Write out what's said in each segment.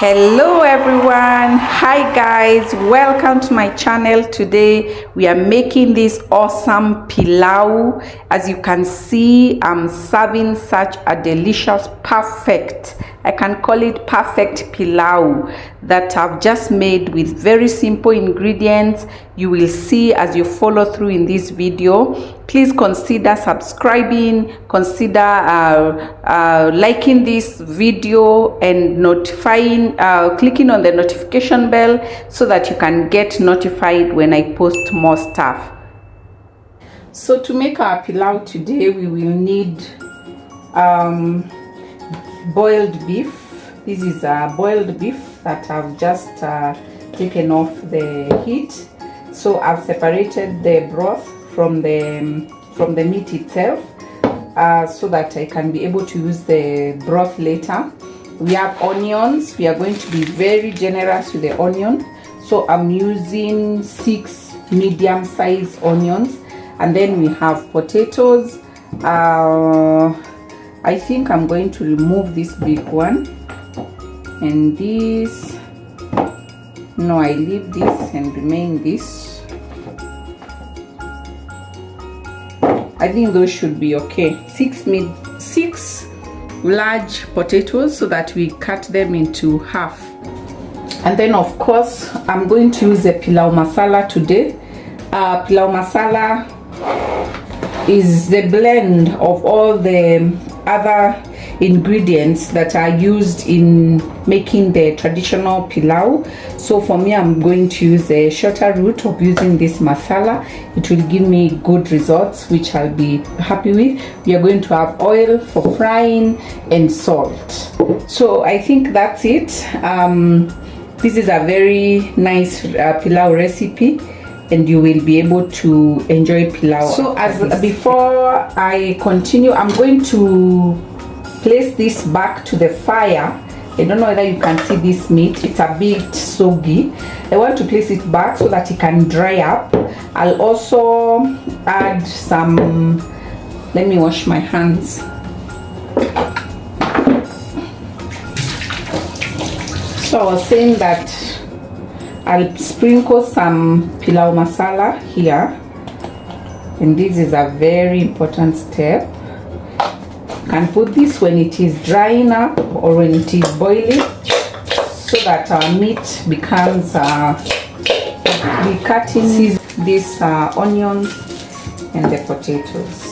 Hello everyone, hi guys, welcome to my channel. Today we are making this awesome pilau. As you can see, I'm serving such a delicious, perfect, I can call it perfect pilau that I've just made with very simple ingredients. You will see as you follow through in this video. Please consider subscribing, consider liking this video and notifying, clicking on the notification bell so that you can get notified when I post more stuff. So to make our pilau today, we will need boiled beef. This is boiled beef that I've just taken off the heat. So I've separated the broth from the meat itself so that I can be able to use the broth later. We have onions. We are going to be very generous with the onion, so I'm using 6 medium-sized onions. And then we have potatoes. I think I'm going to remove this big one, and this, no, I leave this and remain this. I think those should be okay. 6 large potatoes so that we cut them into half. And then of course I'm going to use the Pilau Masala today. Pilau Masala is the blend of all the other ingredients that are used in making the traditional pilau. So for me, I'm going to use a shorter route of using this masala. It will give me good results, which I'll be happy with. We are going to have oil for frying and salt. So I think that's it. This is a very nice pilau recipe, and you will be able to enjoy pilau. So as before I continue, I'm going to place this back to the fire. I don't know whether you can see this meat, it's a bit soggy. I want to place it back so that it can dry up. I'll also add some, let me wash my hands. So I was saying that I'll sprinkle some pilau masala here, and this is a very important step. You can put this when it is drying up or when it is boiling, so that our meat becomes we cut in these onions and the potatoes.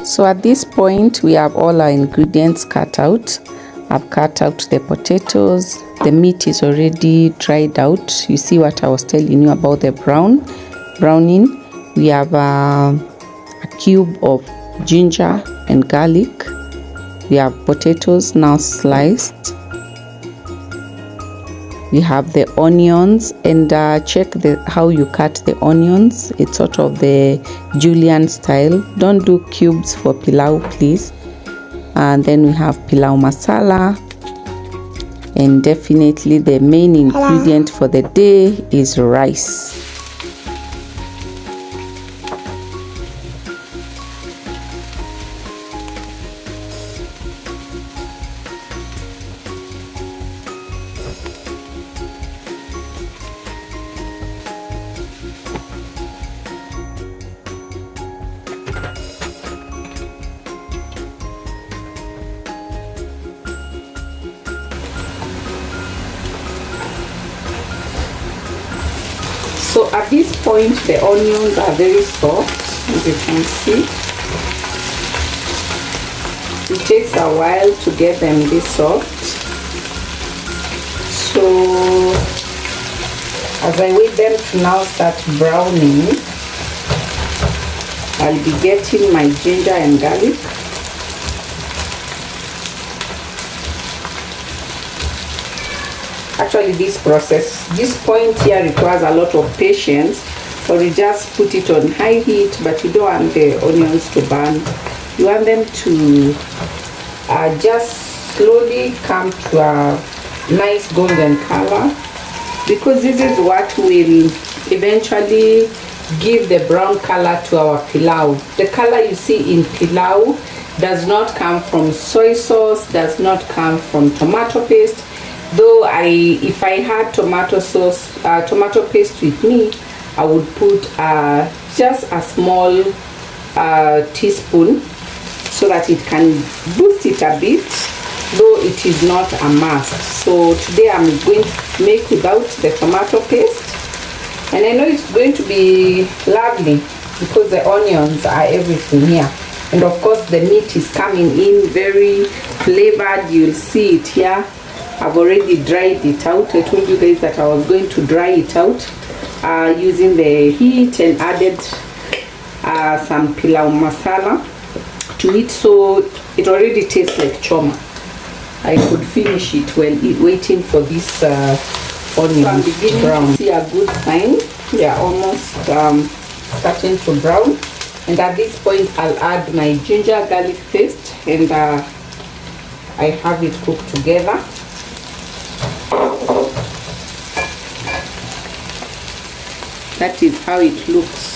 So at this point we have all our ingredients cut out. I've cut out the potatoes. The meat is already dried out. You see what I was telling you about the browning. We have a cube of ginger and garlic. We have potatoes now sliced. We have the onions, and check how you cut the onions. It's sort of the julienne style. Don't do cubes for pilau, please. And then we have pilau masala, and definitely the main ingredient for the day is rice. So at this point the onions are very soft, as you can see. It takes a while to get them this soft. So as I wait them to now start browning, I'll be getting my ginger and garlic. Actually this point here requires a lot of patience, or you just put it on high heat, but you don't want the onions to burn. You want them to just slowly come to a nice golden color, because this is what will eventually give the brown color to our pilau. The color you see in pilau does not come from soy sauce, does not come from tomato paste. Though if I had tomato sauce, tomato paste with me, I would put just a small teaspoon so that it can boost it a bit, though it is not a must. So today I'm going to make without the tomato paste, and I know it's going to be lovely because the onions are everything here, and of course the meat is coming in very flavored. You'll see it here. I've already dried it out. I told you guys that I was going to dry it out using the heat, and added some Pilau Masala to it, so it already tastes like choma. I could finish it while waiting for this onions to brown. See a good sign. They are almost starting to brown, and at this point I'll add my ginger garlic paste, and I have it cooked together. That is how it looks.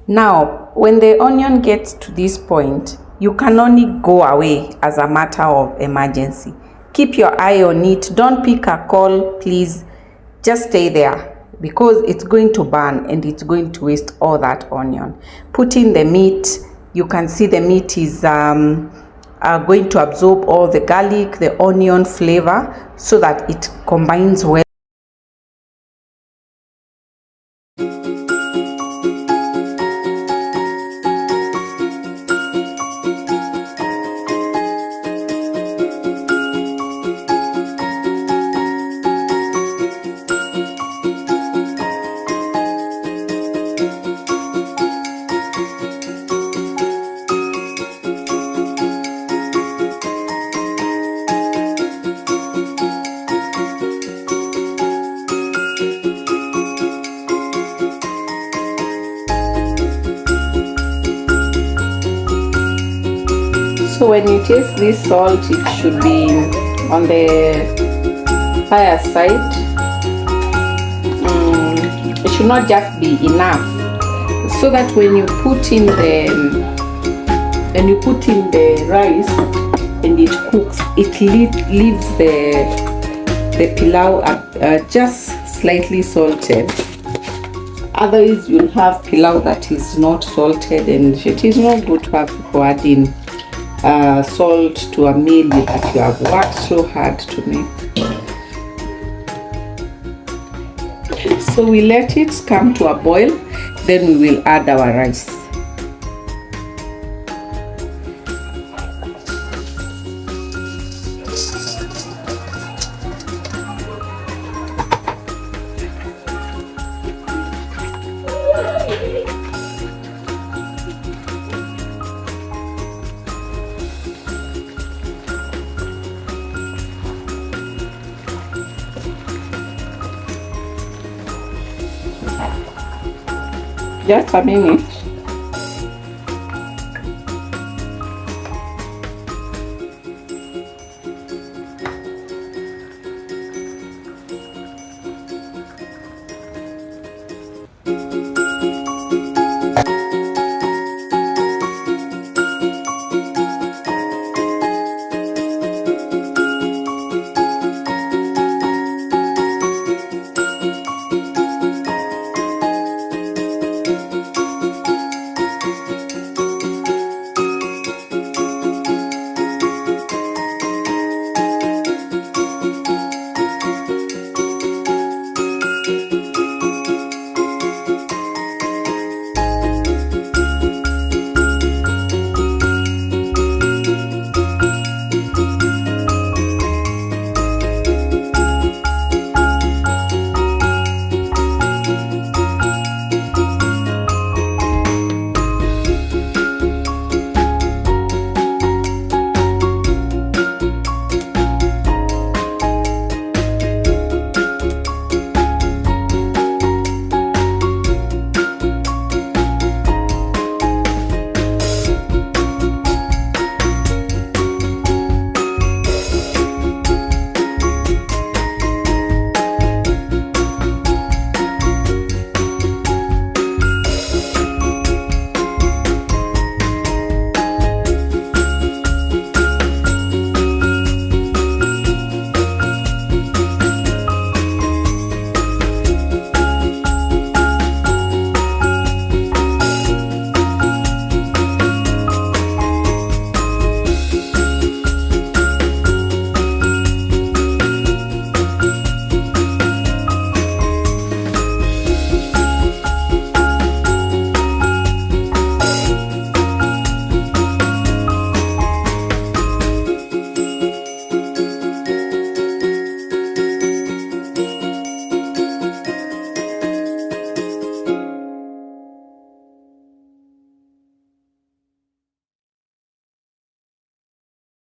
Now, when the onion gets to this point, you can only go away as a matter of emergency. Keep your eye on it. Don't pick a call, please. Just stay there, because it's going to burn and it's going to waste all that onion. Put in the meat. You can see the meat is going to absorb all the garlic, the onion flavor, so that it combines well. So when you taste this salt, it should be on the higher side. It should not just be enough, so that when you put in the rice and it cooks, it leaves the pilau just slightly salted. Otherwise you'll have pilau that is not salted, and it is not good to have people adding salt to a meal that you have worked so hard to make. So we let it come to a boil, then we will add our rice. Just a minute.